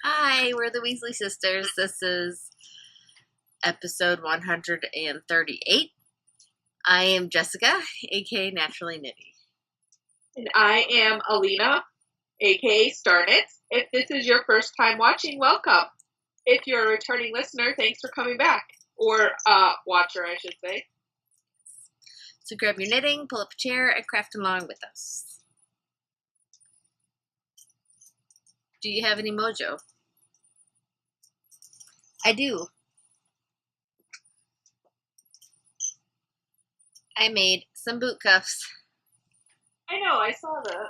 Hi, we're the Weasley Sisters. This is episode 138. I am Jessica, aka Naturally Nitty. And I am Alina, aka Starnit. If this is your first time watching, welcome. If you're a returning listener, thanks for coming back. Or watcher, I should say. So grab your knitting, pull up a chair, and craft along with us. Do you have any mojo? I do. I made some boot cuffs. I know, I saw that.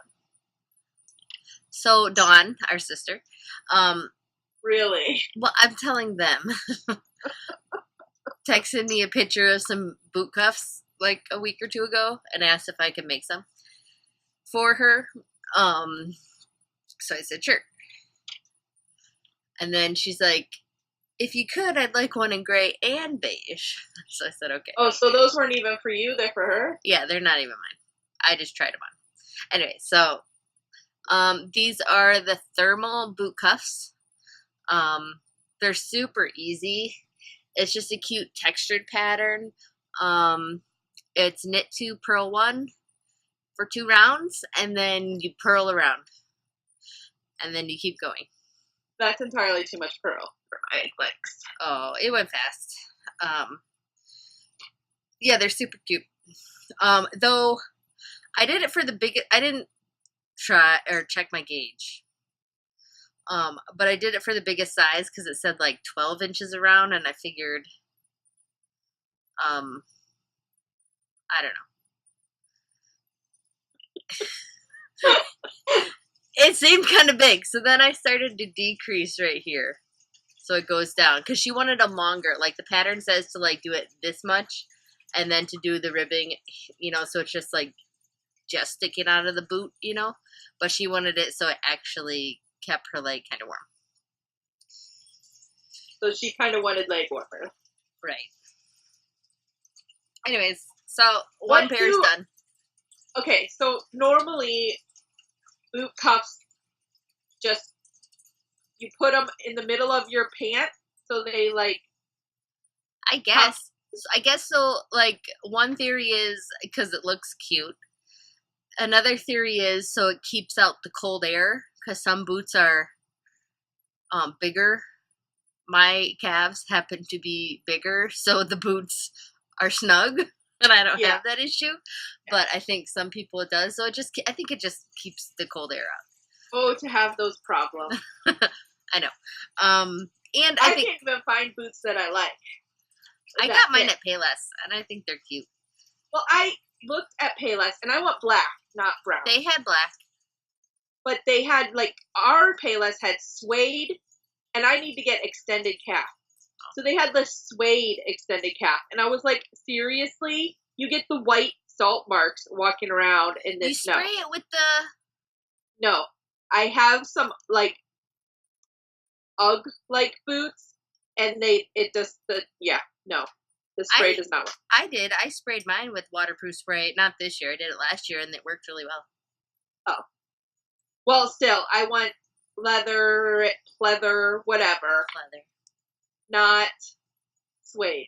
So Dawn, our sister, Really? well, I'm telling them, texted me a picture of some boot cuffs like a week or two ago and asked if I could make some for her. So I said, sure. And then she's like, if you could, I'd like one in gray and beige. So I said, okay. Oh, so those weren't even for you, they're for her? Yeah, they're not even mine. I just tried them on. Anyway, so these are the thermal boot cuffs. They're super easy. It's just a cute textured pattern. It's knit 2, purl 1 for 2 rounds, and then you purl around. And then you keep going. That's entirely too much purl for my legs. Oh, it went fast. Yeah, they're super cute. Though I did it for the biggest, I didn't try or check my gauge. But I did it for the biggest size because it said like 12 inches around, and I figured, I don't know. It seemed kind of big, so then I started to decrease right here, so it goes down. Because she wanted them longer. Like the pattern says to like do it this much, and then to do the ribbing, you know, so it's just like just sticking out of the boot, you know. But she wanted it so it actually kept her leg kind of warm. So she kind of wanted leg warmer. Right. Anyways, so one pair is done. Okay, so normally boot cuffs, just, you put them in the middle of your pants so they like... I guess so. Like, one theory is because it looks cute. Another theory is so it keeps out the cold air, because some boots are bigger. My calves happen to be bigger, so the boots are snug, and I don't have that issue. But I think some people it does, so I think it just keeps the cold air out. Oh, to have those problems. I know. And I think, can't even find boots that I like. I got mine at Payless, and I think they're cute. Well, I looked at Payless, and I want black, not brown. They had black. But they had, like, our Payless had suede, and I need to get extended calf. So they had the suede extended calf. And I was like, seriously? You get the white salt marks walking around in this snow. You spray it with the... No. I have some, like, Ugg-like boots, and no. The spray does not work. I did. I sprayed mine with waterproof spray. Not this year. I did it last year, and it worked really well. Oh. Well, still, I want leather, pleather, whatever. Leather. Not suede.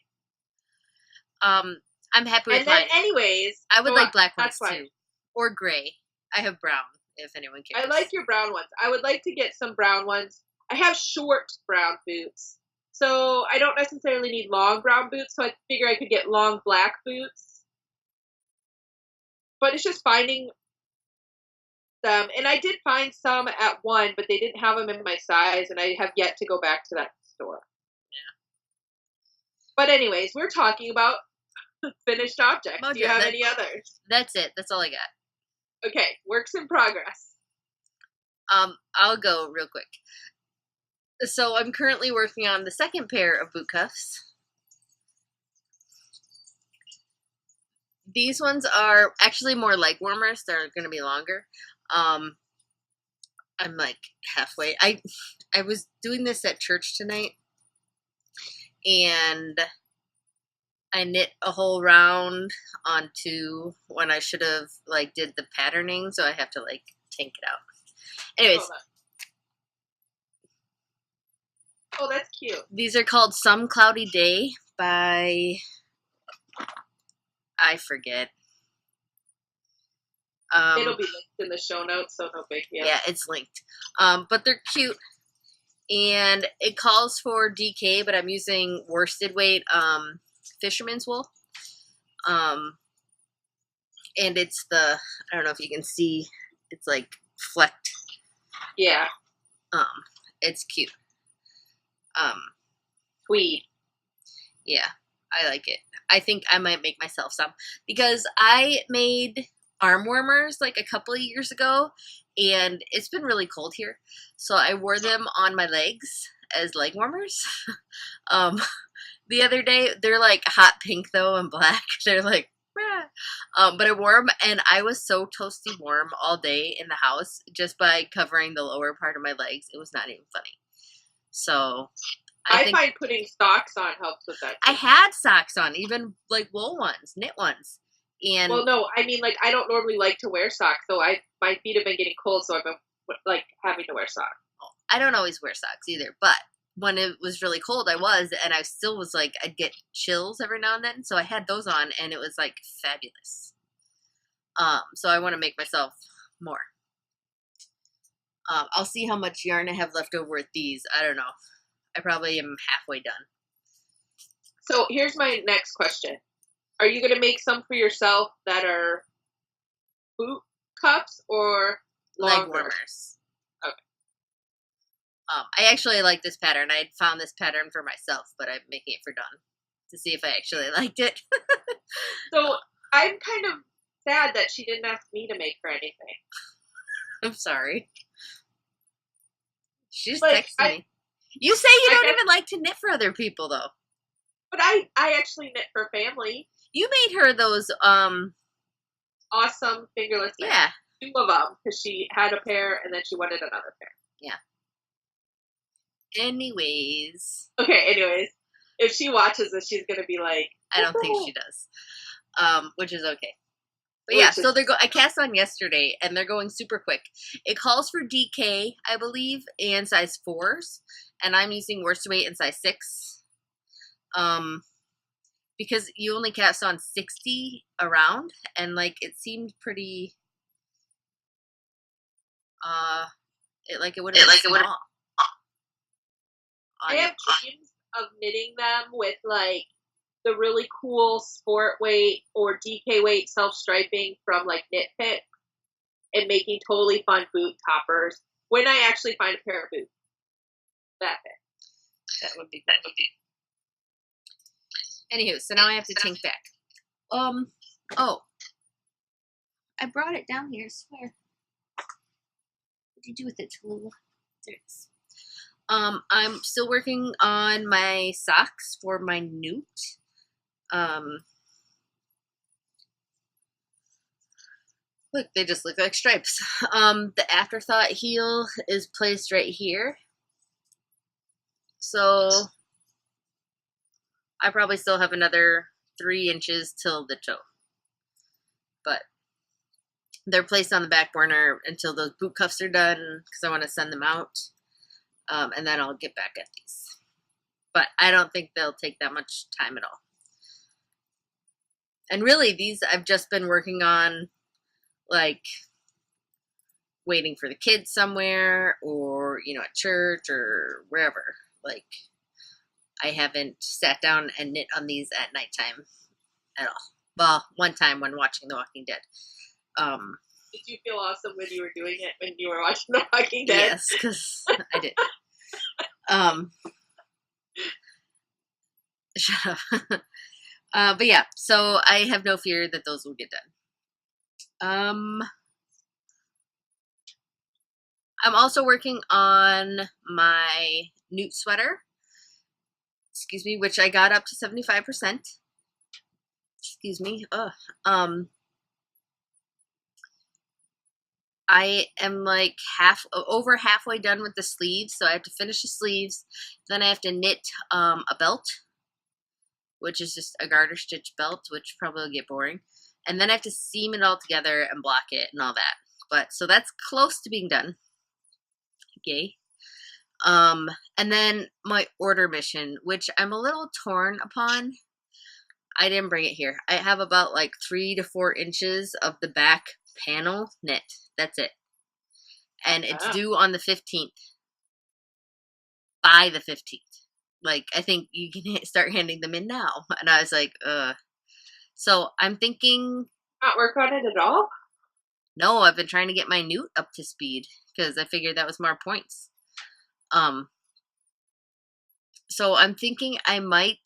I'm happy with mine. And then, anyways... I would like black ones, fine. too. Or gray. I have brown, if anyone cares. I like your brown ones. I would like to get some brown ones. I have short brown boots. So I don't necessarily need long brown boots, so I figure I could get long black boots. But it's just finding them. And I did find some at one, but they didn't have them in my size, and I have yet to go back to that store. Yeah. But anyways, we're talking about finished objects. Do you have any others? That's it. That's all I got. Okay, works in progress. I'll go real quick. So I'm currently working on the second pair of boot cuffs. These ones are actually more leg warmers. They're going to be longer. I'm like halfway. I was doing this at church tonight, and I knit a whole round onto when I should have like did the patterning, so I have to like tank it out. Anyways, Oh, that's cute. These are called Some Cloudy Day by, I forget. It'll be linked in the show notes, so no big deal. Yeah, it's linked. But they're cute. And it calls for DK, but I'm using worsted weight fisherman's wool. And it's I don't know if you can see, it's like flecked. Yeah. It's cute. Tweed. Yeah, I like it. I think I might make myself some because I made arm warmers like a couple of years ago, and it's been really cold here, so I wore them on my legs as leg warmers. The other day, they're like hot pink though and black. They're like, but I wore them, and I was so toasty warm all day in the house just by covering the lower part of my legs. It was not even funny. So I find putting socks on helps with that too. I had socks on, even like wool ones, knit ones. And well, no, I mean, like, I don't normally like to wear socks, so my feet have been getting cold, so I've been like having to wear socks. I don't always wear socks either, but when it was really cold, and I still was like, I'd get chills every now and then, so I had those on, and it was like fabulous. So I want to make myself more. I'll see how much yarn I have left over with these. I don't know. I probably am halfway done. So here's my next question. Are you going to make some for yourself that are boot cups or longer? Leg warmers? Okay. I actually like this pattern. I found this pattern for myself, but I'm making it for Dawn to see if I actually liked it. So I'm kind of sad that she didn't ask me to make her anything. I'm sorry. She just like, texted me. You say you don't even like to knit for other people, though. But I actually knit for family. You made her those, awesome fingerless pants. Yeah. 2 of them, because she had a pair, and then she wanted another pair. Yeah. Anyways. Okay, anyways. If she watches this, she's going to be like... I don't think she does. Which is okay. But yeah, so I cast on yesterday, and they're going super quick. It calls for DK, I believe, and size 4s, and I'm using worsted weight in size 6. Because you only cast on 60 around, and like it seemed pretty, it would have been small. I have dreams of knitting them with like the really cool sport weight or DK weight self-striping from like Knit Pick and making totally fun boot toppers when I actually find a pair of boots that fit. That would be. Anywho, so now I have to think back. Oh, I brought it down here, I swear. What did you do with it, Tallulah? There it is. I'm still working on my socks for my newt. Look, they just look like stripes. The afterthought heel is placed right here. So I probably still have another 3 inches till the toe. But they're placed on the back burner until those boot cuffs are done because I want to send them out. And then I'll get back at these. But I don't think they'll take that much time at all. And really, these I've just been working on, like, waiting for the kids somewhere or, you know, at church or wherever. Like, I haven't sat down and knit on these at nighttime at all. Well, one time when watching The Walking Dead. Did you feel awesome when you were doing it when you were watching The Walking Dead? Yes, because I did. Shut up. But yeah, so I have no fear that those will get done. I'm also working on my newt sweater. Excuse me, which I got up to 75%. Excuse me. I am like over halfway done with the sleeves, so I have to finish the sleeves. Then I have to knit a belt, which is just a garter stitch belt, which probably will get boring. And then I have to seam it all together and block it and all that. But so that's close to being done. Yay. And then my order mission, which I'm a little torn upon. I didn't bring it here. I have about like 3 to 4 inches of the back panel knit. That's it. And it's due on the 15th. By the 15th. Like, I think you can start handing them in now. And I was like, ugh. So I'm thinking. Not work on it at all? No, I've been trying to get my newt up to speed because I figured that was more points. So I'm thinking I might.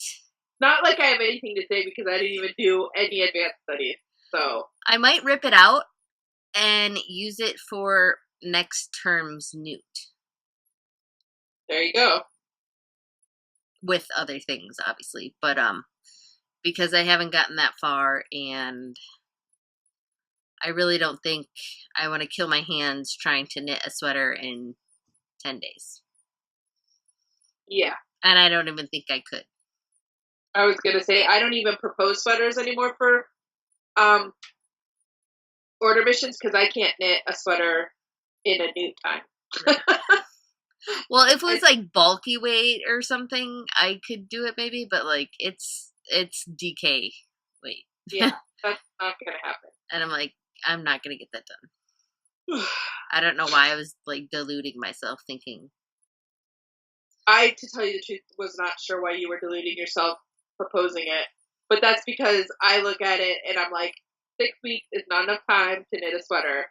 Not like I have anything to say because I didn't even do any advanced studies. So I might rip it out and use it for next term's newt. There you go. With other things, obviously. But because I haven't gotten that far and I really don't think I want to kill my hands trying to knit a sweater in 10 days. Yeah. And I don't even think I could. I was going to say, I don't even propose sweaters anymore for order missions because I can't knit a sweater in a newt time. Well, if it was like bulky weight or something, I could do it maybe, but like it's DK weight. Yeah, that's not going to happen. And I'm like, I'm not going to get that done. I don't know why I was like deluding myself thinking. I, to tell you the truth, was not sure why you were deluding yourself proposing it. But that's because I look at it and I'm like, 6 weeks is not enough time to knit a sweater.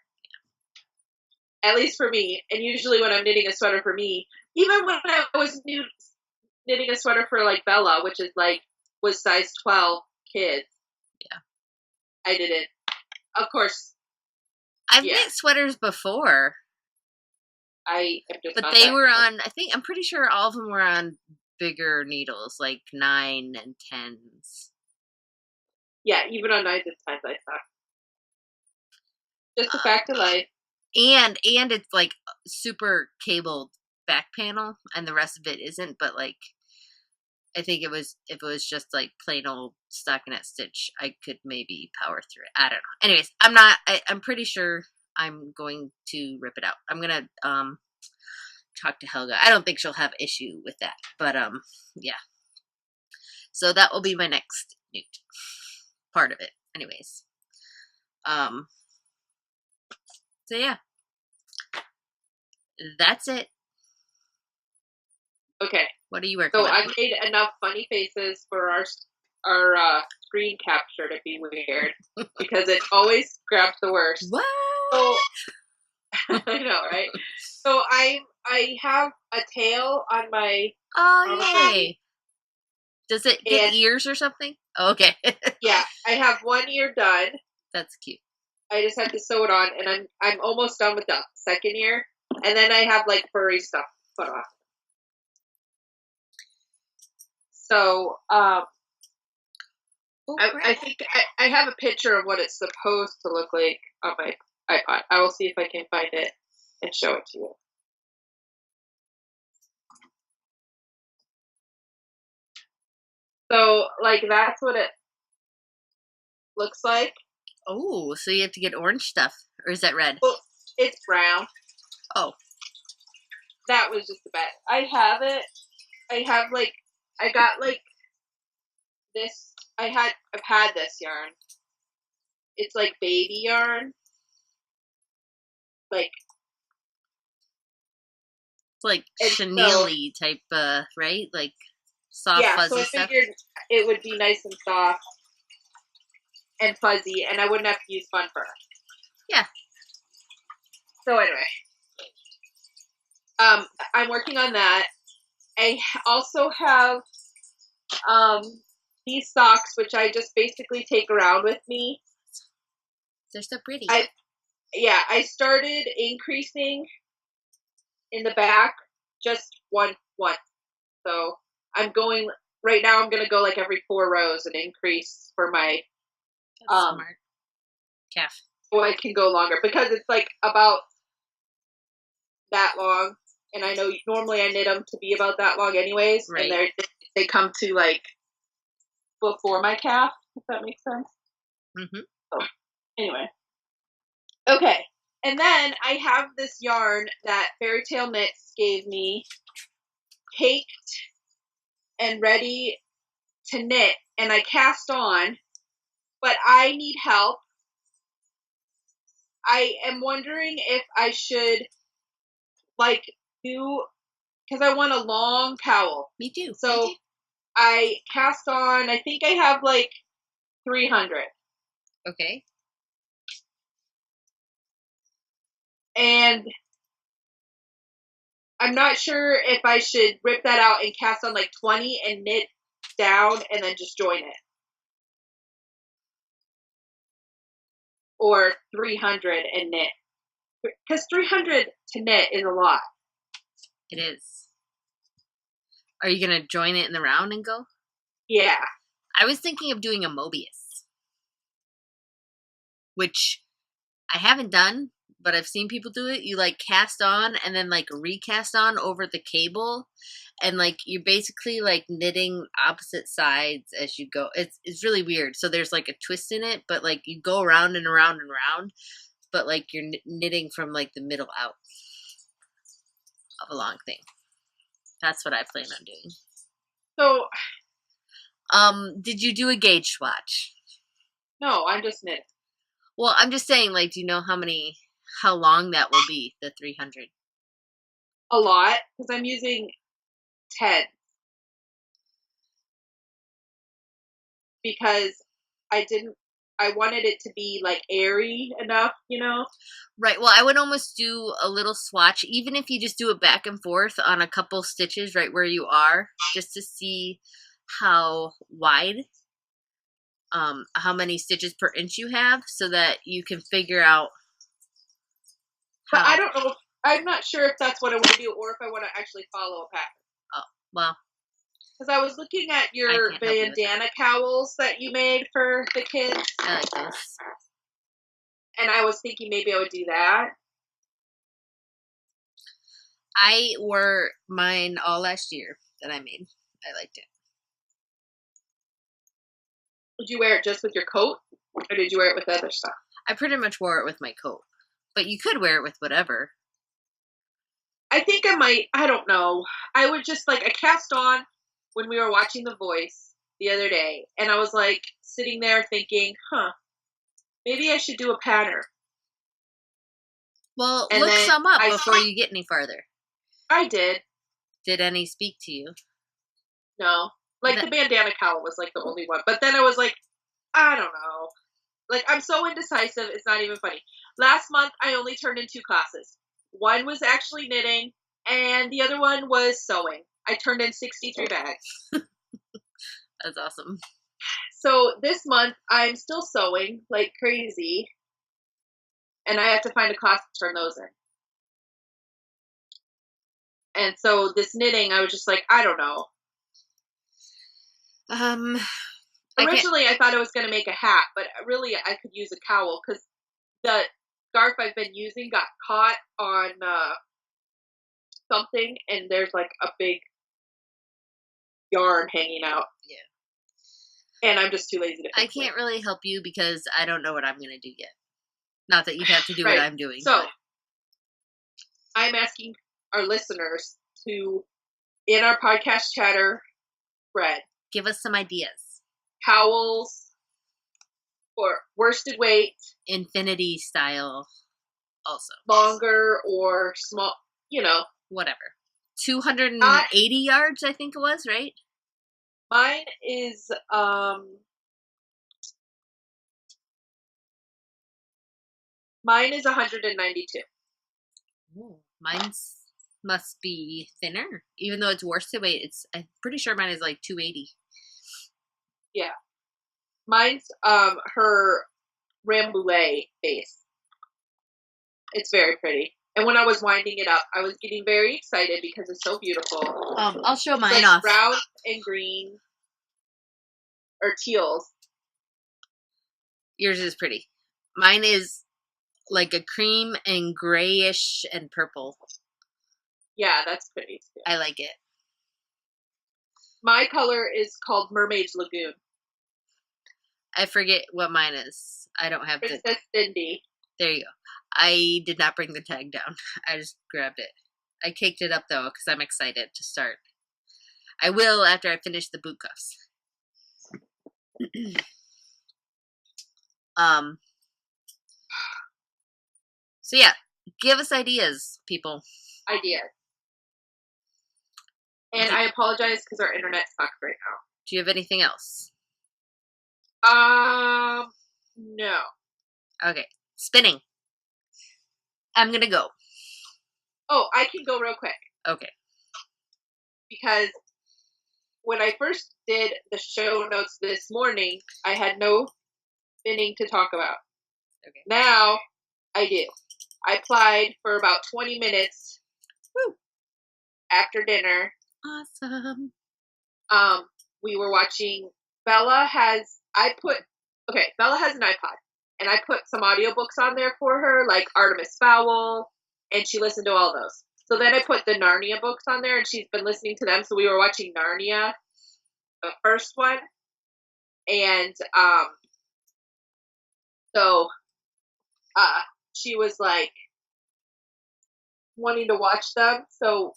At least for me. And usually when I'm knitting a sweater for me, even when I was knitting a sweater for like Bella, which is like, was size 12 kids. Yeah. I didn't. Of course. I've knit sweaters before. I am just. But they were on, I'm pretty sure all of them were on bigger needles, like 9 and 10s. Yeah, even on 9s and 10s, I thought. Just a fact of life. And it's like super cabled back panel, and the rest of it isn't. But like, I think if it was just like plain old stockinette stitch, I could maybe power through it. I don't know. Anyways, I'm pretty sure I'm going to rip it out. I'm gonna talk to Helga. I don't think she'll have issue with that, but yeah. So that will be my next newt part of it. Anyways, so yeah, that's it. Okay. What are you working on? So I made enough funny faces for our screen capture to be weird because it always grabs the worst. What? So, I know, right? So I have a tail on my. Oh yay! Does it get ears or something? Oh, okay. Yeah, I have one ear done. That's cute. I just have to sew it on, and I'm almost done with the second ear, and then I have like furry stuff put on. So, I think I have a picture of what it's supposed to look like on my iPod. I will see if I can find it and show it to you. So, like, that's what it looks like. Oh, so you have to get orange stuff, or is that red? Well, it's brown. Oh. That was just the bet. I have it. I got like this. I've had this yarn. It's like baby yarn. Like. It's like chenille type, right? Like soft, fuzzy stuff. Yeah, so I figured it would be nice and soft and fuzzy, and I wouldn't have to use fun fur. Yeah. So anyway, I'm working on that. I also have these socks, which I just basically take around with me. They're so pretty. I started increasing in the back just one. So I'm going right now. I'm going to go like every 4 rows and increase for my smart calf. So I can go longer because it's like about that long, and I know normally I knit them to be about that long anyways, right. And they come to like before my calf, if that makes sense. Mm-hmm. So anyway, okay. And then I have this yarn that Fairy Tale Knits gave me, caked and ready to knit, and I cast on, but I need help. I am wondering if I should, like, do, because I want a long cowl. Me too. So Me too. I cast on, I think I have like 300. Okay. And I'm not sure if I should rip that out and cast on like 20 and knit down and then just join it. Or 300 and knit. Because 300 to knit is a lot. It is. Are you going to join it in the round and go? Yeah. I was thinking of doing a Mobius, which I haven't done, but I've seen people do it. You like cast on and then like recast on over the cable, and like you're basically like knitting opposite sides as you go. It's really weird. So there's like a twist in it, but like you go around and around and around, but like you're knitting from like the middle out of a long thing. That's what I plan on doing. So, did you do a gauge swatch? no, I'm just knitting. Well, I'm just saying, like, do you know how long that will be, the 300? A lot, because I'm using 10. Because I wanted it to be like airy enough, you know? Right. Well, I would almost do a little swatch, even if you just do it back and forth on a couple stitches right where you are, just to see how wide, how many stitches per inch you have, so that you can figure out But I don't know. I'm not sure if that's what I want to do or if I want to actually follow a pattern. Oh, well. Because I was looking at your bandana cowls that you made for the kids. I like those. And I was thinking maybe I would do that. I wore mine all last year that I made. I liked it. Did you wear it just with your coat? Or did you wear it with other stuff? I pretty much wore it with my coat. But you could wear it with whatever. I think I might. I don't know. I would just I cast on when we were watching The Voice the other day. And I was like sitting there thinking, maybe I should do a pattern. Well, and look some up before you get any farther. I did. Did any speak to you? No. The bandana cowl was the only one. But then I was like, I don't know. I'm so indecisive, it's not even funny. Last month, I only turned in 2 classes. One was actually knitting, and the other one was sewing. I turned in 63 bags. That's awesome. So this month, I'm still sewing like crazy, and I have to find a class to turn those in. And so this knitting, I was just like, I don't know. Originally, I thought I was going to make a hat, but really, I could use a cowl because the scarf I've been using got caught on something, and there's a big yarn hanging out. Yeah. And I'm just too lazy to fix I can't really help you because I don't know what I'm going to do yet. Not that you'd have to do what I'm doing. So, I'm asking our listeners to, in our podcast chatter thread, give us some ideas. Cowls or worsted weight. Infinity style also. Longer or small, Whatever. 280 yards, I think it was, right? Mine is, mine is 192. Ooh, mine's must be thinner. Even though it's worsted weight, I'm pretty sure mine is 280. Yeah. Mine's her Rambouillet base. It's very pretty. And when I was winding it up, I was getting very excited because it's so beautiful. I'll show mine off. Brown and green. Or teals. Yours is pretty. Mine is like a cream and grayish and purple. Yeah, that's pretty too. I like it. My color is called Mermaid's Lagoon. I forget what mine is. I don't have Princess Cindy. There you go. I did not bring the tag down. I just grabbed it. I caked it up though because I'm excited to start. I will after I finish the boot cuffs. So yeah, give us ideas, people. Ideas. And I apologize because our internet sucks right now. Do you have anything else? No. Okay, spinning. I'm gonna go. Oh, I can go real quick. Okay. Because when I first did the show notes this morning, I had no spinning to talk about. Okay. Now, I do. I applied for about 20 minutes. Woo. After dinner. Awesome. We were watching, Bella has an iPod, and I put some audiobooks on there for her, like Artemis Fowl, and she listened to all those. So then I put the Narnia books on there, and she's been listening to them, so we were watching Narnia, the first one, and, she was, like, wanting to watch them, so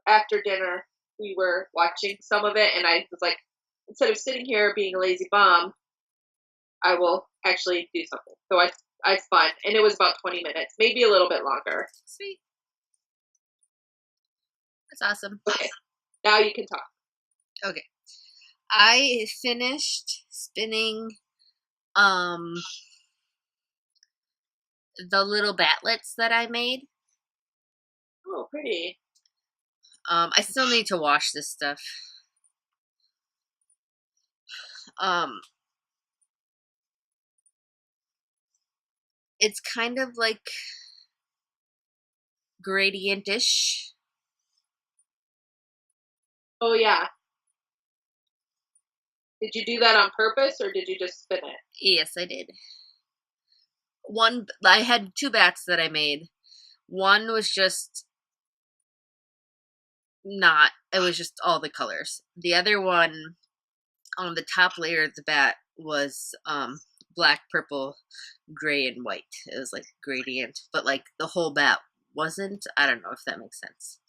after dinner, we were watching some of it, and I was like, instead of sitting here being a lazy bum, I will actually do something. So I spun, and it was about 20 minutes, maybe a little bit longer. Sweet. That's awesome. Okay, now you can talk. Okay. I finished spinning the little batlets that I made. Oh, pretty. I still need to wash this stuff. It's kind of like gradient-ish. Oh, yeah. Did you do that on purpose, or did you just spin it? Yes, I did. I had 2 bats that I made. One was just it was just all the colors. The other one, on the top layer of the bat, was black, purple, gray, and white. It was like gradient, but like the whole bat wasn't. I don't know if that makes sense.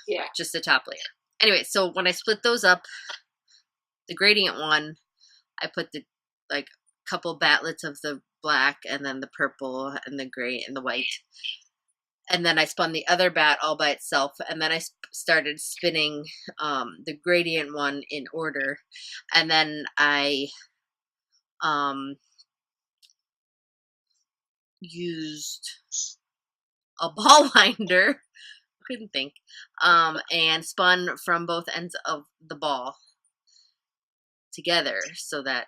Yeah. Just the top layer. Anyway, so when I split those up, the gradient one, I put the like couple batlets of the black and then the purple and the gray and the white. And then I spun the other bat all by itself, and then I started spinning the gradient one in order, and then I used a ball winder, couldn't think, and spun from both ends of the ball together so that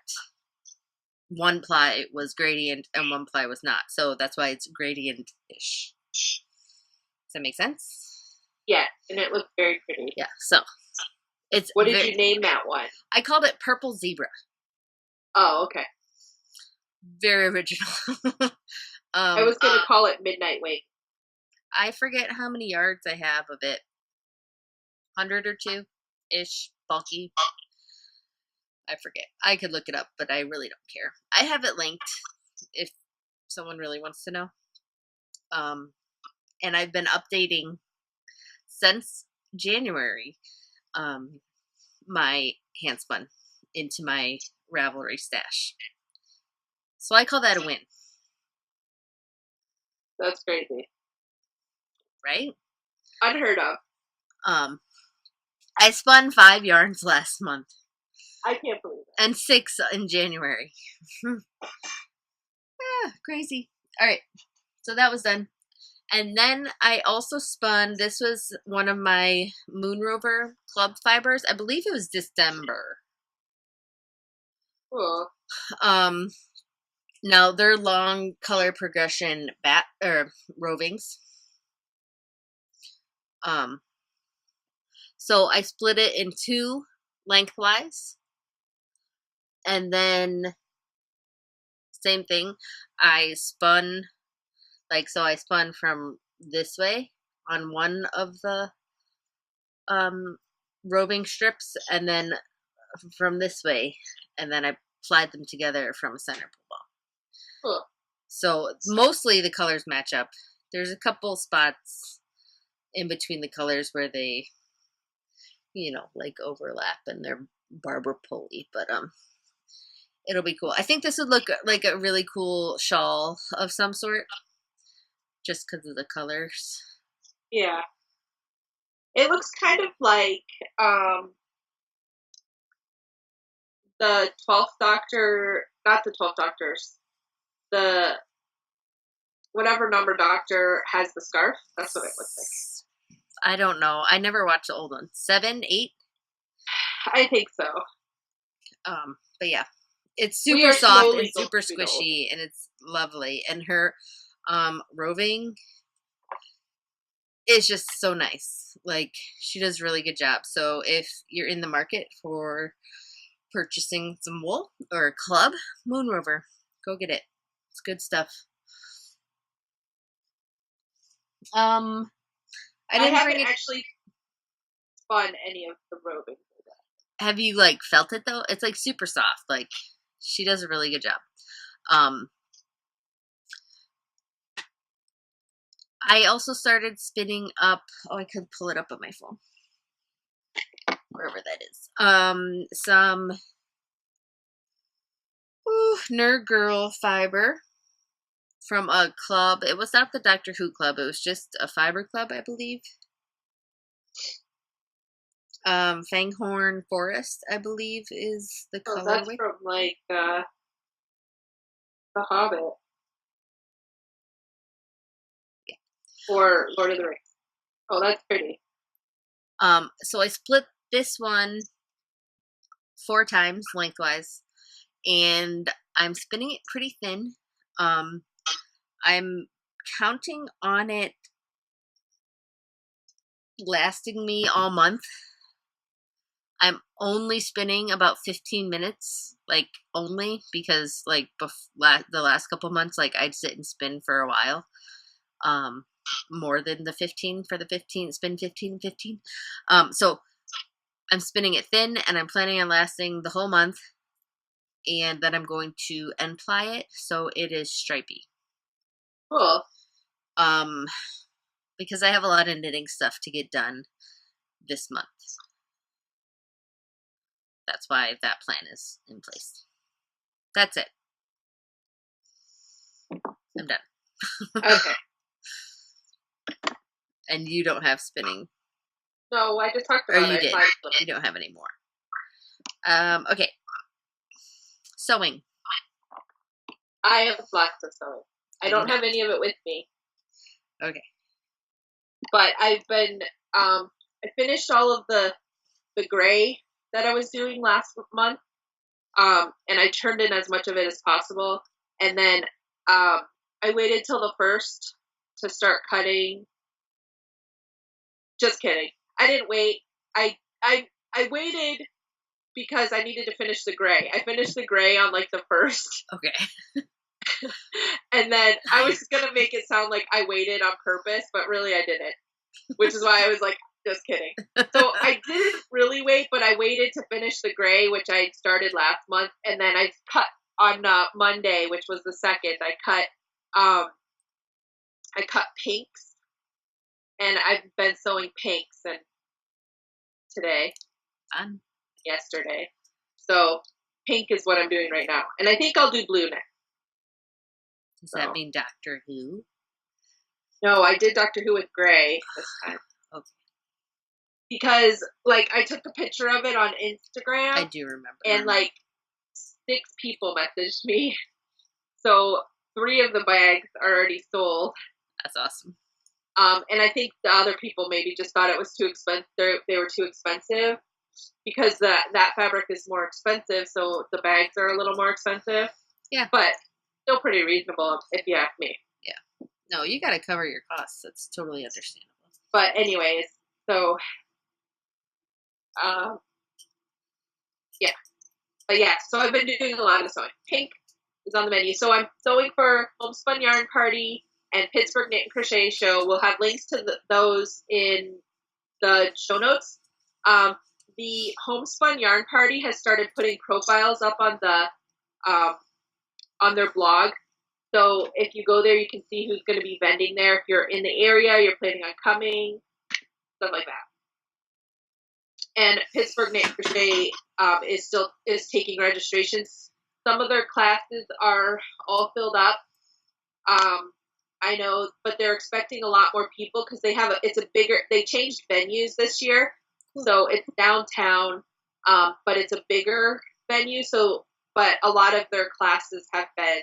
one ply was gradient and one ply was not. So that's why it's gradient-ish. Does that make sense? Yeah, and it looks very pretty. Yeah, so it's. What did you name that one? I called it Purple Zebra. Oh, okay. Very original. I was going to call it Midnight Wake. I forget how many yards I have of it. 100 or 2-ish, bulky. I forget. I could look it up, but I really don't care. I have it linked if someone really wants to know. And I've been updating since January my handspun into my Ravelry stash. So I call that a win. That's crazy. Right? Unheard of. I spun 5 yarns last month. I can't believe it. And 6 in January. Crazy. All right. So that was done. And then I also spun, this was one of my Moon Rover club fibers. I believe it was December. Cool. Now they're long color progression rovings. So I split it in 2 lengthwise. And then same thing. I spun I spun from this way on one of the roving strips, and then from this way, and then I plied them together from a center pull ball. Cool. So mostly the colors match up. There's a couple spots in between the colors where they, like overlap and they're barber pulley, but it'll be cool. I think this would look like a really cool shawl of some sort, just because of the colors. Yeah. It looks kind of like the 12th Doctor, not the 12th Doctors, the whatever number Doctor has the scarf. That's what it looks like. I don't know. I never watched the old one. 7, 8? I think so. But yeah, it's super soft and super squishy, and it's lovely. And her roving is just so nice. Like, she does a really good job. So if you're in the market for purchasing some wool or a club, Moon Rover, go get it. It's good stuff. I haven't actually spun any of the roving. Have you like felt it though? It's like super soft. Like, she does a really good job. I also started spinning up. Oh, I could pull it up on my phone, wherever that is. Some Nerd Girl fiber from a club. It was not the Doctor Who club. It was just a fiber club, I believe. Fanghorn Forest, I believe, is the colorway. That's from like The Hobbit. Yeah. Or Lord of the Rings. Oh, that's pretty. So I split this one 4 times lengthwise, and I'm spinning it pretty thin. I'm counting on it lasting me all month. I'm only spinning about 15 minutes, like only, because like the last couple months, like I'd sit and spin for a while, more than the 15 for the 15, spin 15, 15. So I'm spinning it thin, and I'm planning on lasting the whole month, and then I'm going to end ply it so it is stripy. Cool. Because I have a lot of knitting stuff to get done this month. That's why that plan is in place. That's it. I'm done. Okay. And you don't have spinning. No, I just talked about it. You did. You don't have any more. Okay. Sewing. I have lots of sewing. I don't have any of it with me. Okay. But I've been, I finished all of the gray that I was doing last month. And I turned in as much of it as possible. And then, I waited till the 1st to start cutting. Just kidding. I didn't wait. I waited because I needed to finish the gray. I finished the gray on like the 1st. Okay. And then I was going to make it sound like I waited on purpose, but really I didn't. Which is why I was like, just kidding. So I didn't really wait, but I waited to finish the gray, which I started last month. And then I cut on Monday, which was the 2nd. I cut pinks. And I've been sewing pinks and today. Fun. Yesterday. So pink is what I'm doing right now. And I think I'll do blue next. Does that mean Doctor Who? No, I did Doctor Who with gray this time. Okay. Because, like, I took a picture of it on Instagram. I do remember. And, like, 6 people messaged me. So 3 of the bags are already sold. That's awesome. And I think the other people maybe just thought it was too expensive. They were too expensive because that fabric is more expensive, so the bags are a little more expensive. Yeah. But still pretty reasonable if you ask me. Yeah. No, you got to cover your costs. That's totally understandable. But anyways, so, yeah. But yeah, so I've been doing a lot of sewing. Pink is on the menu. So I'm sewing for Homespun Yarn Party and Pittsburgh Knit and Crochet Show. We'll have links to those in the show notes. The Homespun Yarn Party has started putting profiles up on the on their blog. So if you go there, you can see who's going to be vending there. If you're in the area, you're planning on coming, stuff like that. And Pittsburgh Knit Crochet is taking registrations. Some of their classes are all filled up. I know, but they're expecting a lot more people because they changed venues this year. So it's downtown, but it's a bigger venue. But a lot of their classes have been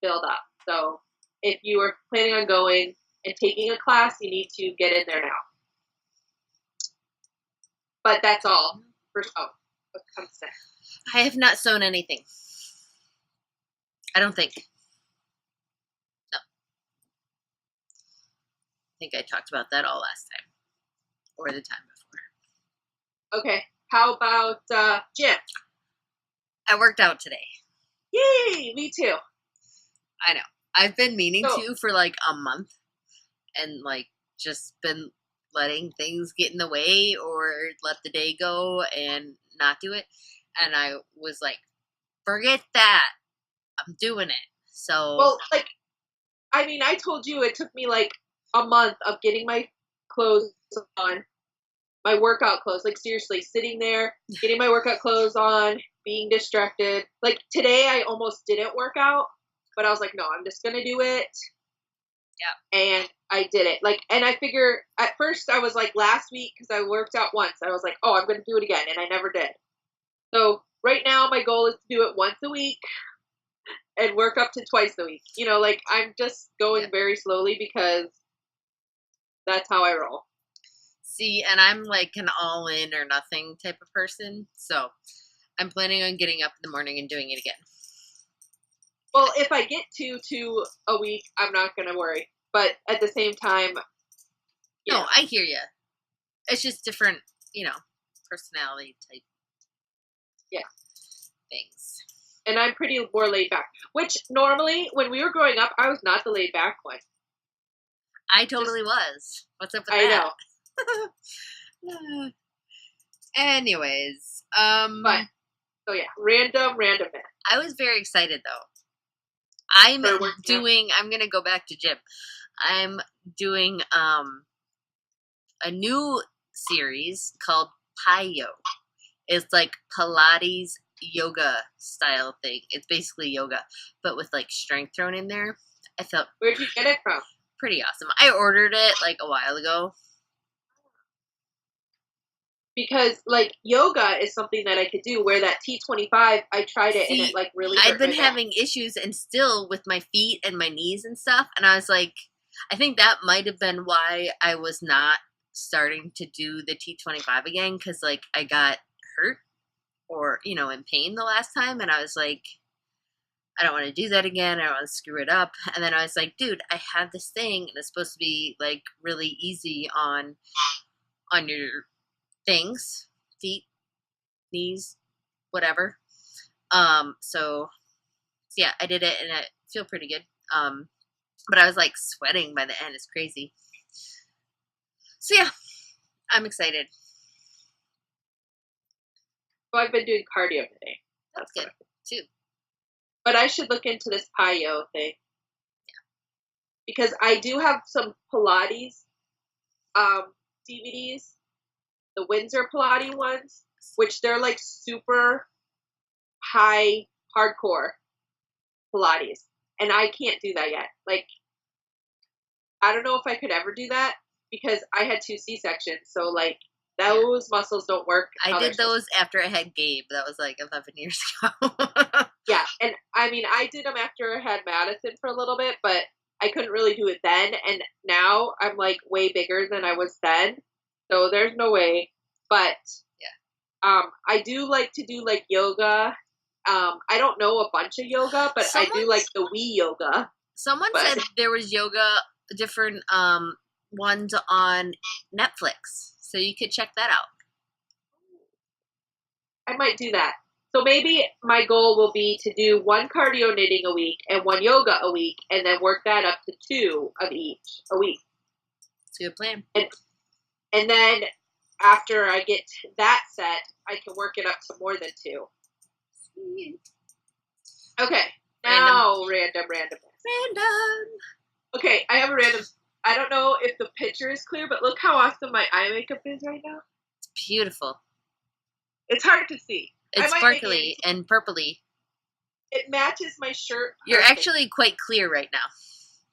filled up. So if you are planning on going and taking a class, you need to get in there now. But that's all for what comes next. I have not sewn anything. I don't think. No. I think I talked about that all last time. Or the time before. Okay. How about gym? I worked out today. Yay! Me too. I know. I've been meaning to for like a month. And like just been letting things get in the way or let the day go and not do it. And I was like, forget that. I'm doing it. So. Well, like, I mean, I told you it took me like a month of getting my clothes on, my workout clothes. Like, seriously, sitting there, getting my workout clothes on, being distracted. Like, today I almost didn't work out, but I was like, no, I'm just going to do it. Yeah. And I did it. Like, and I figure at first I was like last week because I worked out once. I was like, oh, I'm going to do it again. And I never did. So right now my goal is to do it once a week and work up to twice a week. You know, like I'm just going very slowly because that's how I roll. See, and I'm like an all in or nothing type of person. So I'm planning on getting up in the morning and doing it again. Well, if I get to a week, I'm not going to worry. But at the same time, no, I hear you. It's just different, personality type. Yeah. Things. And I'm pretty more laid back. Which normally, when we were growing up, I was not the laid back one. I totally was. What's up with that? I know. Anyways, But so yeah, random. I was very excited though. I'm gonna go back to gym. I'm doing a new series called Payo. It's like Pilates yoga style thing. It's basically yoga, but with like strength thrown in there. I felt Where'd you get it from? Pretty awesome. I ordered it like a while ago. Because like yoga is something that I could do. Where that T25, I tried it and it like really hurt. I've been having issues and still with my feet and my knees and stuff. And I was like, I think that might have been why I was not starting to do the T25 again. Cause like I got hurt or, in pain the last time. And I was like, I don't want to do that again. I don't want to screw it up. And then I was like, dude, I have this thing and it's supposed to be like really easy on your things, feet, knees, whatever. So yeah, I did it and I feel pretty good. But I was like sweating by the end. It's crazy. So yeah, I'm excited. So I've been doing cardio today. That's good too. But I should look into this Payo thing. Yeah. Because I do have some Pilates DVDs. The Windsor Pilates ones, which they're like super high, hardcore Pilates. And I can't do that yet. Like, I don't know if I could ever do that because I had 2 C-sections. So, like, those muscles don't work. I did those after I had Gabe. That was like 11 years ago. Yeah. And I mean, I did them after I had Madison for a little bit, but I couldn't really do it then. And now I'm like way bigger than I was then. So there's no way. But yeah, I do like to do like yoga. I don't know a bunch of yoga, but I do like the Wii yoga. Someone said there was yoga, different ones on Netflix, so you could check that out. I might do that. So maybe my goal will be to do 1 cardio knitting a week and 1 yoga a week, and then work that up to 2 of each a week. It's a good plan. And then after I get that set, I can work it up to more than 2. Okay. Now, random. Random. Okay, I have a random. I don't know if the picture is clear, but look how awesome my eye makeup is right now. It's beautiful. It's hard to see. It's sparkly and purpley. It matches my shirt perfectly. You're actually quite clear right now.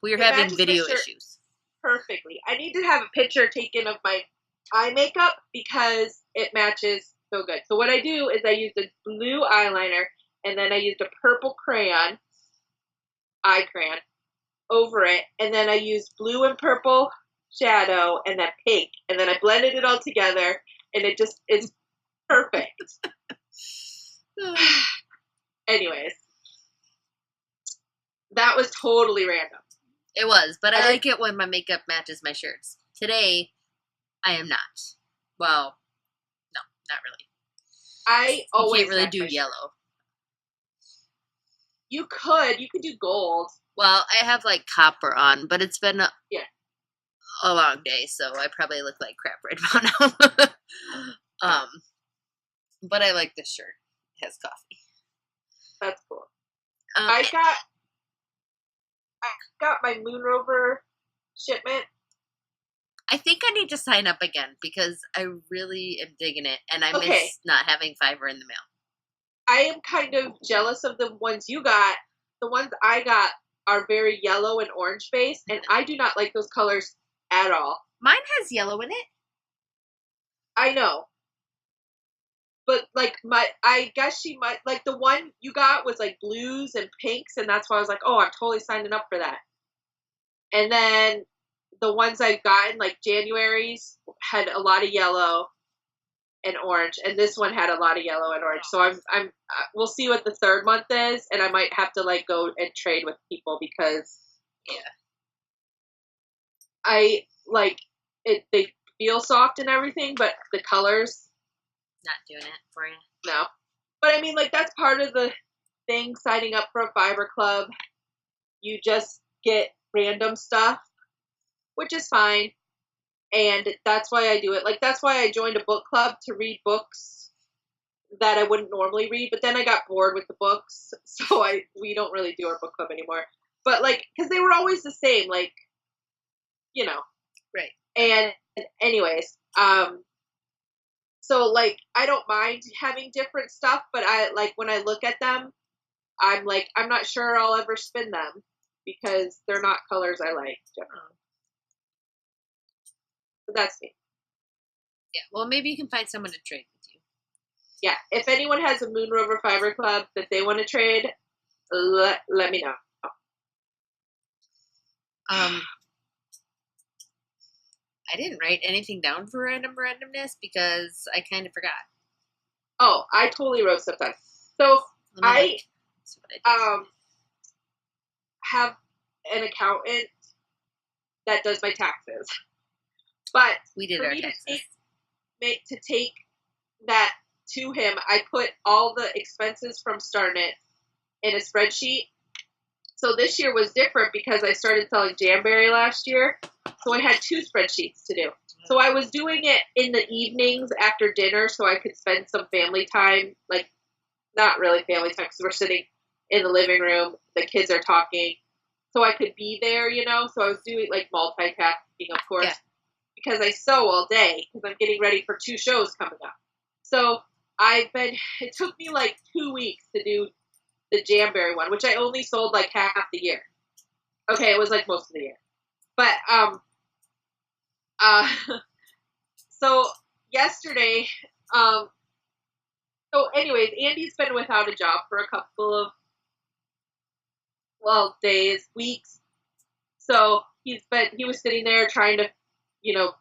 We're having video issues. Perfectly. I need to have a picture taken of my eye makeup because it matches so good. So what I do is I used a blue eyeliner and then I used a purple crayon, eye crayon, over it, and then I used blue and purple shadow and then pink, and then I blended it all together, and it just is perfect. Anyways, that was totally random. It was, but I like it when my makeup matches my shirts. Today, I am not. Well, no, not really. I always can't really do yellow. You could do gold. Well, I have like copper on, but it's been a long day, so I probably look like crap right about now. But I like this shirt. It has coffee. That's cool. I got my Moon Rover shipment. I think I need to sign up again because I really am digging it, and I miss not having Fiverr in the mail. I am kind of jealous of the ones you got. The ones I got are very yellow and orange based, and I do not like those colors at all. Mine has yellow in it. I know. But, like, I guess she might, like, the one you got was, like, blues and pinks, and that's why I was like, oh, I'm totally signing up for that. And then the ones I've gotten, like, January's, had a lot of yellow and orange, and this one had a lot of yellow and orange. So we'll see what the third month is, and I might have to, like, go and trade with people because, I, like, they feel soft and everything, but the colors... Not doing it for you. No. But I mean, like, that's part of the thing, signing up for a Fiverr club. You just get random stuff, which is fine. And that's why I do it. Like, that's why I joined a book club to read books that I wouldn't normally read. But then I got bored with the books, so we don't really do our book club anymore. But, like, because they were always the same, like, you know. Right. And anyways, so, like, I don't mind having different stuff, but I, like, when I look at them, I'm like, I'm not sure I'll ever spin them because they're not colors I like generally. But that's me. Yeah, well, maybe you can find someone to trade with you. Yeah, if anyone has a Moon Rover Fiverr Club that they want to trade, let me know. I didn't write anything down for randomness because I kind of forgot. Oh, I totally wrote stuff down. So I have an accountant that does my taxes, but we did our taxes. To take that to him, I put all the expenses from Starnet in a spreadsheet. So this year was different because I started selling Jamberry last year. So I had 2 spreadsheets to do. So I was doing it in the evenings after dinner so I could spend some family time. Like, not really family time because we're sitting in the living room. The kids are talking. So I could be there, you know. So I was doing, like, multitasking, of course. Yeah. Because I sew all day because I'm getting ready for 2 shows coming up. So it took me, like, 2 weeks to do the Jamberry one, which I only sold like half the year. Okay, it was like most of the year. But, so yesterday, so anyways, Andy's been without a job for a couple of, days, weeks. So he was sitting there trying to, you know,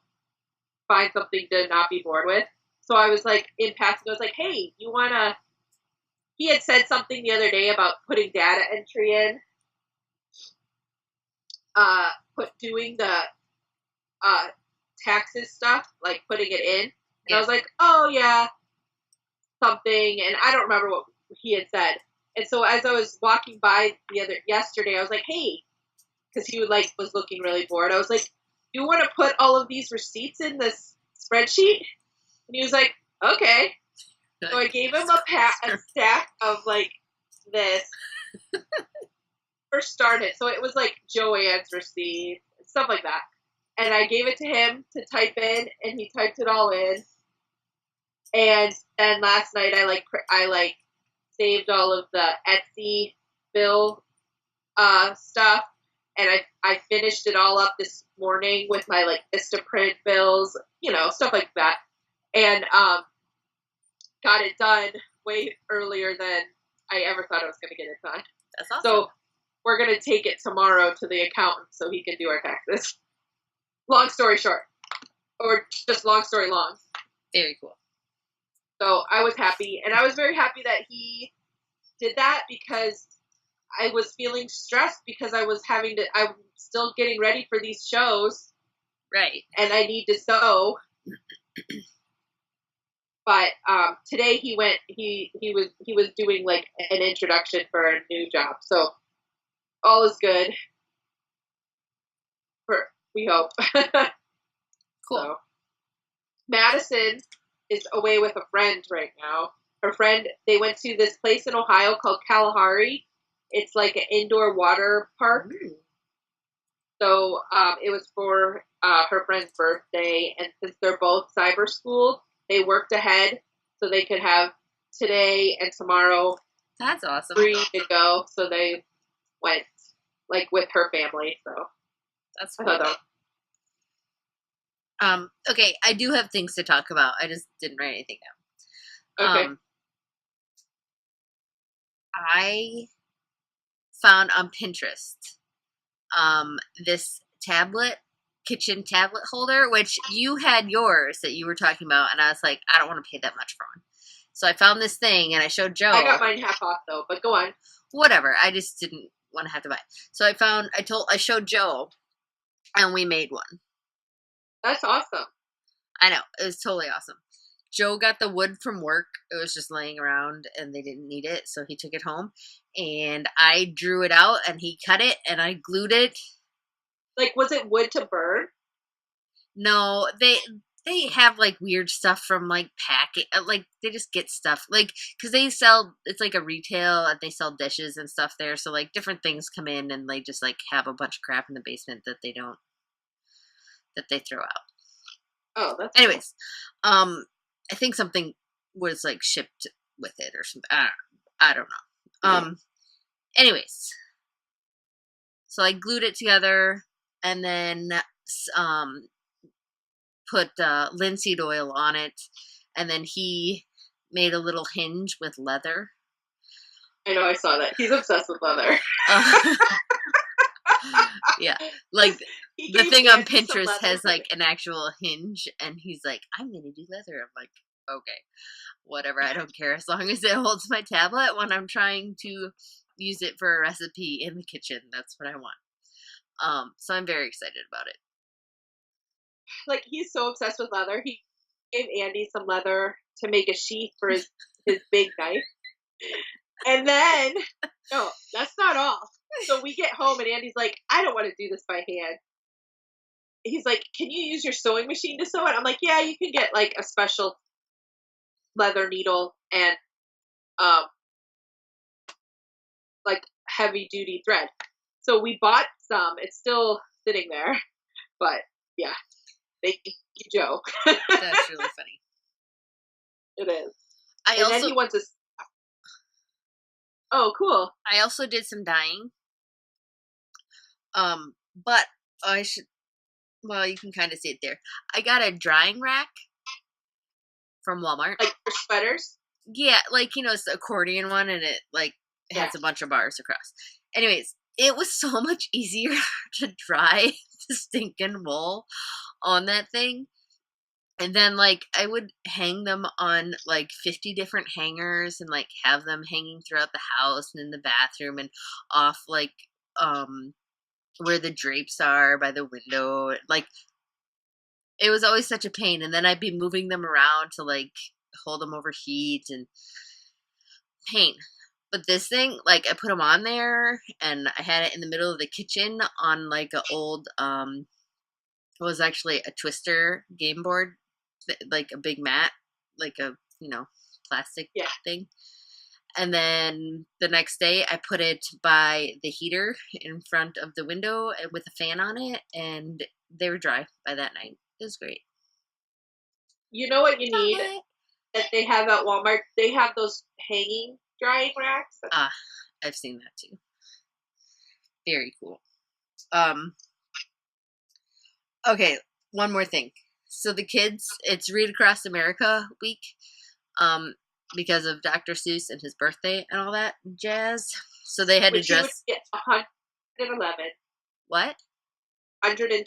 find something to not be bored with. So I was like, in passing, I was like, hey, he had said something the other day about putting data entry in, doing the taxes stuff, like putting it in. And I was like, oh yeah, something. And I don't remember what he had said. And so as I was walking by yesterday, I was like, hey, because he was looking really bored. I was like, do you want to put all of these receipts in this spreadsheet? And he was like, okay. So I gave him a stack of, like, this. first started. So it was like Joanne's receipt, stuff like that. And I gave it to him to type in, and he typed it all in. And then last night I saved all of the Etsy bill stuff, and I finished it all up this morning with my like Vistaprint bills, stuff like that, and got it done way earlier than I ever thought I was going to get it done. That's awesome. So we're going to take it tomorrow to the accountant so he can do our taxes. Long story short, or just long story long. Very cool. So I was happy, and I was very happy that he did that because I was feeling stressed because I'm still getting ready for these shows. Right. And I need to sew. But today he was doing like an introduction for a new job. So all is good. We hope. Cool. So, Madison is away with a friend right now. Her friend, they went to this place in Ohio called Kalahari. It's like an indoor water park. So it was for her friend's birthday, and since they're both cyber schooled, they worked ahead so they could have today and tomorrow. That's awesome. Free to go. So they went like with her family. So that's cool. Okay, I do have things to talk about. I just didn't write anything down. Okay. I found on Pinterest this kitchen tablet holder, which you had yours that you were talking about, and I was like, I don't want to pay that much for one. So I found this thing, and I showed Joe. I got mine half off though, but go on. Whatever. I just didn't want to have to buy it. So I showed Joe, and we made one. That's awesome. I know. It was totally awesome. Joe got the wood from work. It was just laying around and they didn't need it, so he took it home. And I drew it out and he cut it and I glued it. Like, was it wood to burn? No, they have like weird stuff from like packet. Like they just get stuff like because it's like a retail and they sell dishes and stuff there. So like different things come in and they just like have a bunch of crap in the basement that they throw out. Oh, that's anyways. Cool. I think something was like shipped with it or something. I don't know. Anyways, so I glued it together and then put linseed oil on it, and then he made a little hinge with leather. I know, I saw that. He's obsessed with leather. Yeah, like the thing on Pinterest has like an actual hinge, and he's like, I'm gonna do leather. I'm like, okay, whatever, I don't care as long as it holds my tablet when I'm trying to use it for a recipe in the kitchen. That's what I want. So I'm very excited about it. Like, he's so obsessed with leather. He gave Andy some leather to make a sheath for his big knife. And then, no, that's not all. So we get home and Andy's like, I don't want to do this by hand. He's like, can you use your sewing machine to sew it? I'm like, yeah, you can get like a special leather needle and like heavy duty thread. So we bought some. It's still sitting there, but yeah, thank you, Joe. That's really funny. It is. Then he wants to. Oh, cool. I also did some dyeing. But I should. Well, you can kind of see it there. I got a drying rack from Walmart. Like for sweaters? Yeah, like, it's the accordion one, and it, like, has a bunch of bars across. Anyways, it was so much easier to dry the stinking wool on that thing. And then, like, I would hang them on, like, 50 different hangers and, like, have them hanging throughout the house and in the bathroom and off, like, where the drapes are by the window. Like, it was always such a pain. And then I'd be moving them around to, like, hold them over heat and pain. But this thing, like, I put them on there and I had it in the middle of the kitchen on, like, a old, it was actually a Twister game board, like a big mat, like a, plastic thing. And then the next day, I put it by the heater in front of the window with a fan on it, and they were dry by that night. It was great. You know what you need that they have at Walmart? They have those hanging drying racks. I've seen that too. Very cool. Okay, one more thing. So the kids, it's Read Across America week, because of Dr. Seuss and his birthday and all that jazz. So they had to dress. Get 111. What? 112.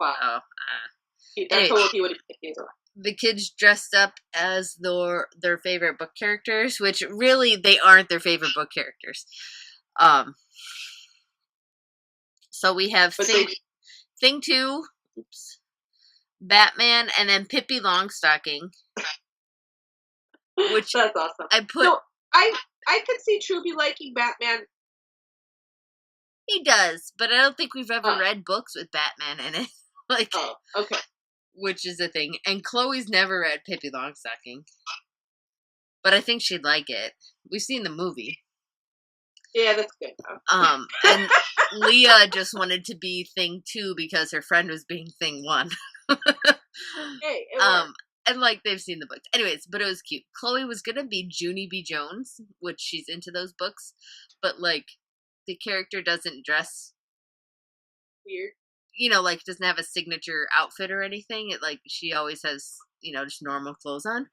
Oh, That's anyway, how old he would have been. The kids dressed up as their favorite book characters, which really they aren't their favorite book characters. So we have Thing 2, Batman, and then Pippi Longstocking. Which that's awesome. I could see Truby liking Batman. He does, but I don't think we've ever read books with Batman in it. Okay. Which is a thing. And Chloe's never read Pippi Longstocking. But I think she'd like it. We've seen the movie. Yeah, that's good. And Leah just wanted to be Thing 2 because her friend was being Thing 1. Hey, and they've seen the books. Anyways, but it was cute. Chloe was gonna be Junie B. Jones, which she's into those books, but the character doesn't dress weird. Doesn't have a signature outfit or anything. She always has, just normal clothes on.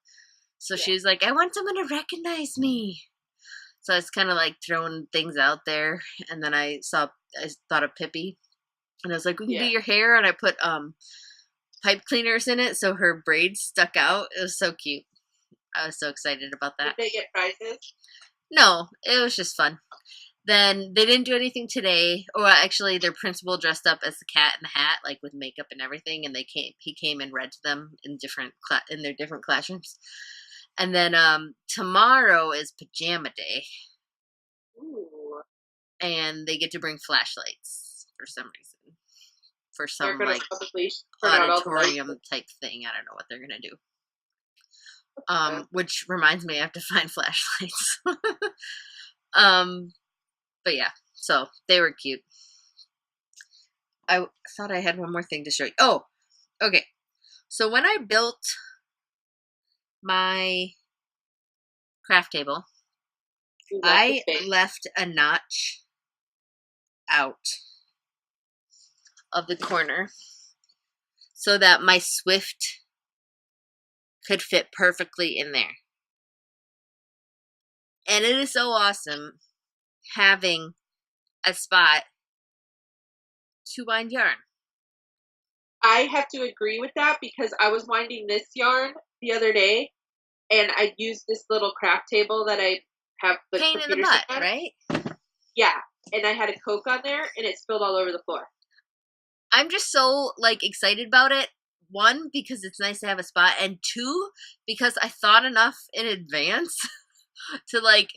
So she's like, I want someone to recognize me. So I was kind of throwing things out there, and then I thought of Pippi, and I was like, we can do your hair, and I put pipe cleaners in it, so her braids stuck out. It was so cute. I was so excited about that. Did they get prizes? No, it was just fun. Then they didn't do anything today. Or actually, their principal dressed up as the Cat in the Hat, with makeup and everything, and he came and read to them in their different classrooms. And then tomorrow is pajama day. Ooh. And they get to bring flashlights for some reason. For some auditorium type thing. I don't know what they're gonna do. Which reminds me I have to find flashlights. But yeah, so they were cute. I thought I had one more thing to show you. Oh, okay. So when I built my craft table, I left a notch out of the corner so that my Swift could fit perfectly in there. And it is so awesome having a spot to wind yarn. I have to agree with that because I was winding this yarn the other day, and I used this little craft table that I have the pain in the butt, right? Yeah, and I had a Coke on there, and it spilled all over the floor. I'm just so like excited about it. One, because it's nice to have a spot, and two, because I thought enough in advance to like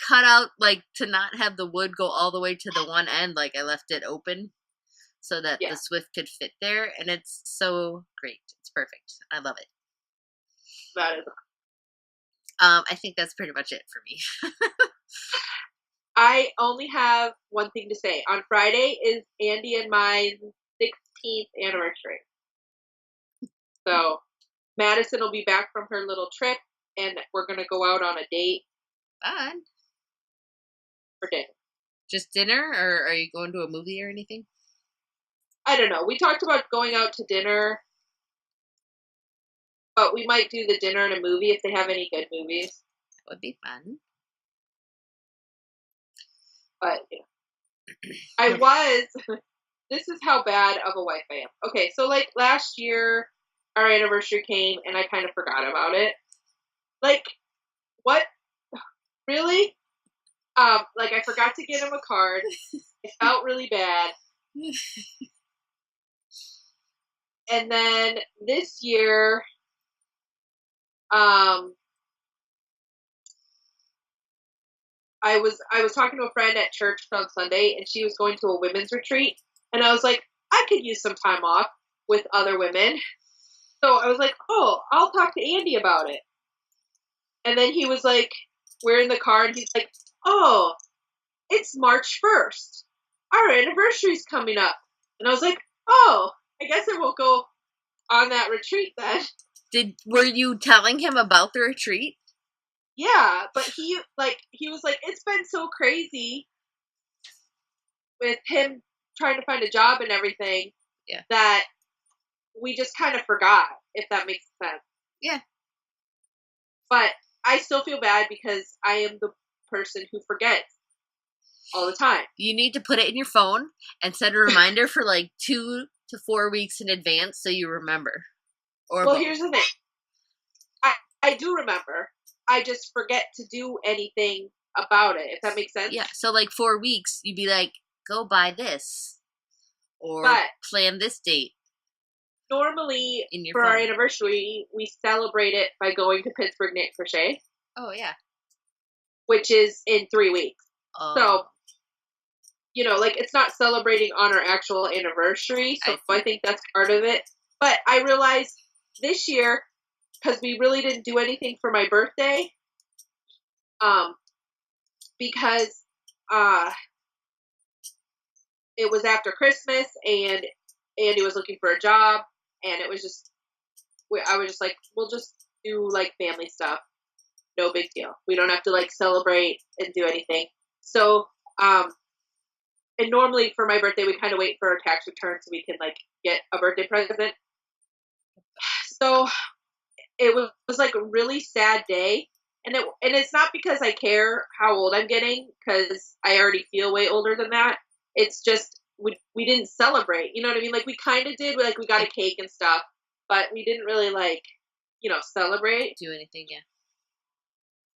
cut out, like to not have the wood go all the way to the one end. Like I left it open so that the Swift could fit there, and it's so great. It's perfect. I love it. That is. I think that's pretty much it for me. I only have one thing to say. On Friday is Andy and my 16th anniversary. So Madison will be back from her little trip, and we're going to go out on a date. Fun. For dinner. Just dinner, or are you going to a movie or anything? I don't know. We talked about going out to dinner, but we might do the dinner and a movie if they have any good movies. That would be fun. But, I was, this is how bad of a wife I am. Okay, so like last year, our anniversary came and I kind of forgot about it. Like, what? Really? Like I forgot to get him a card. It felt really bad. And then this year, I was talking to a friend at church on Sunday, and she was going to a women's retreat, and I was like, I could use some time off with other women. So I was like, oh, I'll talk to Andy about it. And then he was like, we're in the car, and he's like, "Oh, it's March 1st. Our anniversary's coming up." And I was like, "Oh, I guess I won't go on that retreat then." Were you telling him about the retreat? Yeah, but he was like, "It's been so crazy with him trying to find a job and everything, yeah, that we just kind of forgot," if that makes sense. Yeah. But I still feel bad because I am the person who forgets all the time. You need to put it in your phone and set a reminder for like 2 to 4 weeks in advance so you remember. Or well, both. here's the thing. I do remember. I just forget to do anything about it, if that makes sense. Yeah, so like 4 weeks, you'd be like, go buy this. Or But plan this date. Normally, in your for phone. our anniversary, we celebrate it by going to Pittsburgh Knit Crochet. Oh, yeah. Which is in 3 weeks. Oh. So, like, it's not celebrating on our actual anniversary, so I think that's part of it. But I realized this year, because we really didn't do anything for my birthday, because it was after Christmas, and Andy was looking for a job, and it was just, I was just like, we'll just do, like, family stuff. No big deal. We don't have to, like, celebrate and do anything. So, and normally for my birthday, we kind of wait for our tax return so we can, like, get a birthday present. So it was like a really sad day. And it's not because I care how old I'm getting, because I already feel way older than that. It's just we didn't celebrate. You know what I mean? Like, we kind of did. Like, we got a cake and stuff, but we didn't really, like, celebrate. Do anything, yeah.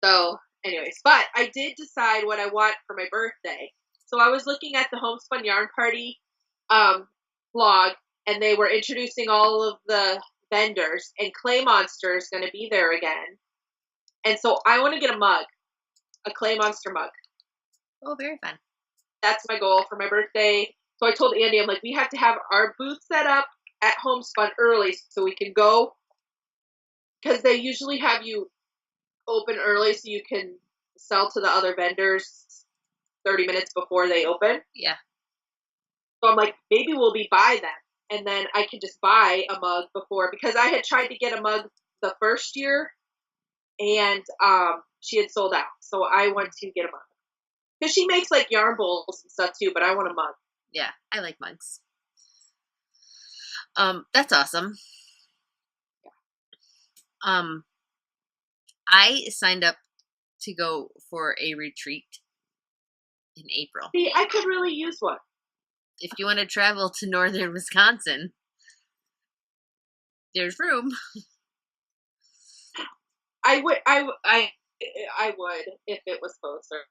So, anyways, but I did decide what I want for my birthday. So I was looking at the Homespun Yarn Party blog, and they were introducing all of the vendors, and Clay Monster is going to be there again. And so I want to get a Clay Monster mug. Oh, very fun. That's my goal for my birthday. So I told Andy, I'm like, we have to have our booth set up at Homespun early so we can go, because they usually have you open early so you can sell to the other vendors 30 minutes before they open. Yeah. So I'm like, maybe we'll be by then, and then I can just buy a mug before, because I had tried to get a mug the first year, and she had sold out. So I want to get a mug, because she makes, like, yarn bowls and stuff too, but I want a mug. Yeah, I like mugs. That's awesome. I signed up to go for a retreat in April. See, I could really use one. If you want to travel to northern Wisconsin, there's room. I would if it was closer.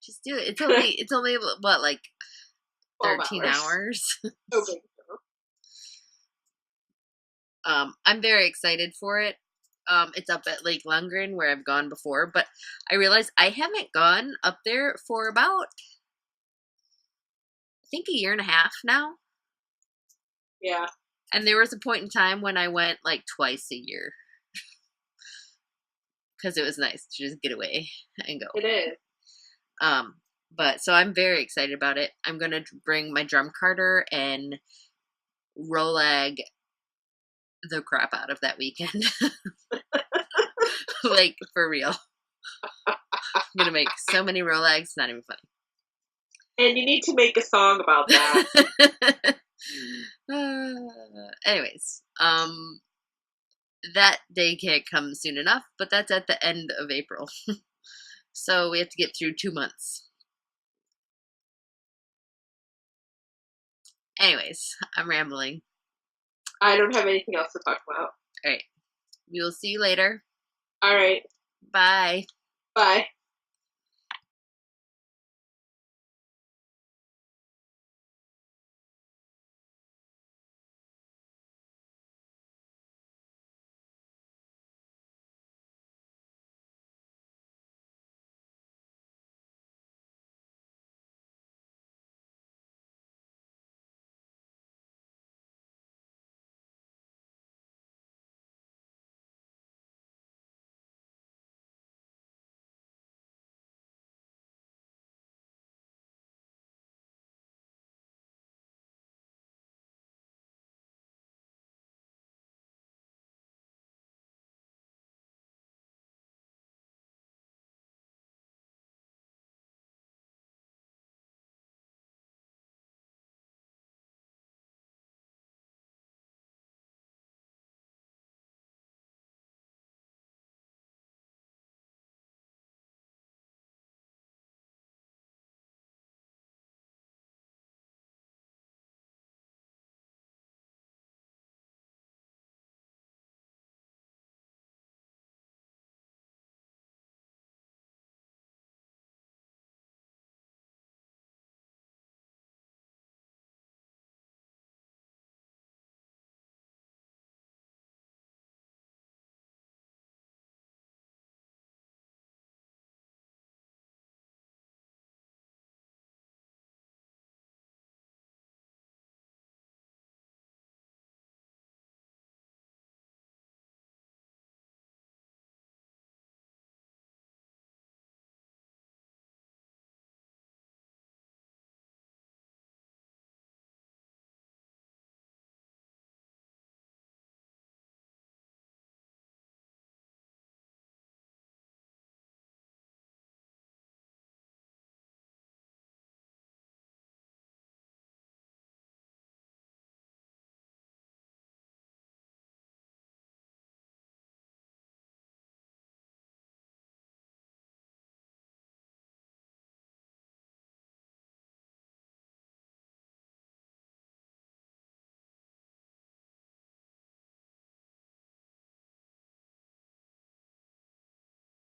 Just do it. It's only what, like 13 hours. Okay. I'm very excited for it. It's up at Lake Lundgren, where I've gone before, but I realized I haven't gone up there for about, I think, a year and a half now. Yeah. And there was a point in time when I went like twice a year. Because it was nice to just get away and go. It is. But so I'm very excited about it. I'm going to bring my drum carder and rolag the crap out of that weekend. Like, for real. I'm going to make so many rolags, not even funny. And you need to make a song about that. Anyways, that day can't come soon enough, but that's at the end of April. So we have to get through 2 months. Anyways, I'm rambling. I don't have anything else to talk about. All right. We will see you later. All right. Bye. Bye.